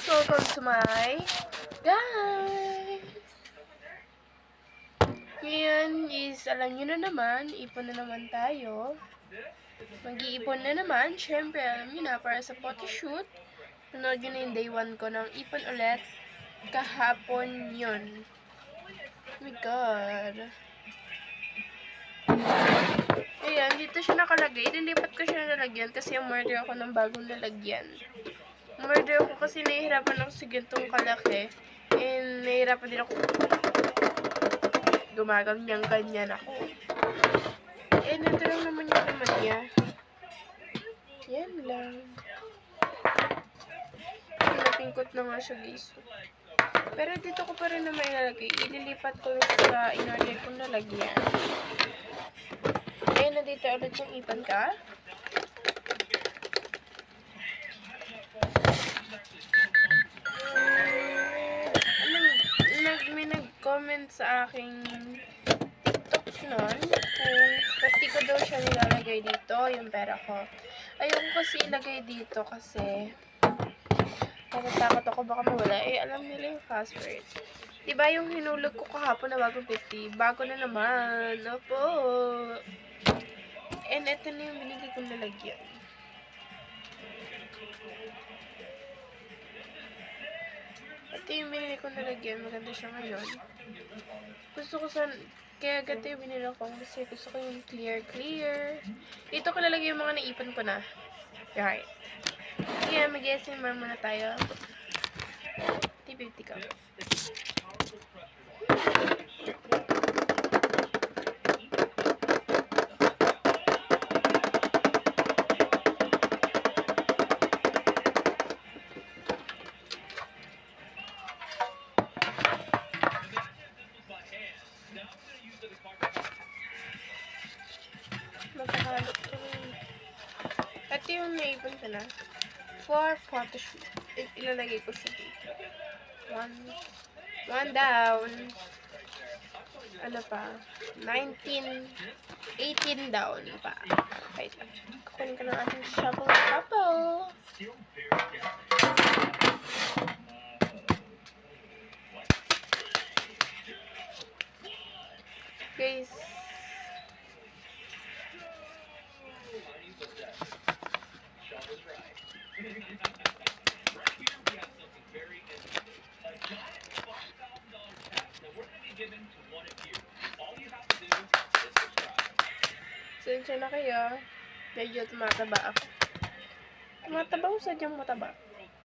guys! Welcome to my guys! Ngayon is, alam nyo na naman, ipon na naman tayo. Mag-iipon na naman. Siyempre, alam nyo na, para sa photoshoot. Nanood nyo na yung day 1 ko ng ipon ulit. Kahapon yun. Oh my God. Ayan, dito siya nakalagay. Nilipat ko siya na lalagyan kasi umorder ako ng bagong lalagyan. Umorder ako kasi nahihirapan ako sa gantong kalaki. And nahihirapan din ako gumaganyan-ganyan ako. And ito lang naman yung naman niya. Yan lang. Napingkot na nga siya, guys. Pero dito ko pa rin naman ilalagay. Ililipat ko sa in-order kong lalagyan. Ayun, nandito ulit yung ipon ka. May nag-comment sa aking TikTok nun kung pati ko daw siya nilalagay dito, yung pera ko. Ayoko kasi ilagay dito kasi natatakot ako baka mawala. Alam nila yung password. Diba yung hinulog ko kahapon na bagong 50? Bago na naman. Opo. And ito na yung binili kong lalagyan. Ito yung binili kong lalagyan. Maganda siya ngayon. Gusto ko kaya gato yung binili ko kasi gusto ko yung clear. Dito ko lalagay yung mga naipon ko na. Right. Kaya mag-SMR muna tayo. T50 ka. Magkakalot ko rin. Ito yung naipon ko na. For photoshoot. Ilalagay ko siya dito. One down. Ano pa? 18 down pa. Wait lang. Kukunin ko ng ating shovel. Guys. Sensya na kayo. Medyo tumataba ako. Tumataba ko sadyang mataba.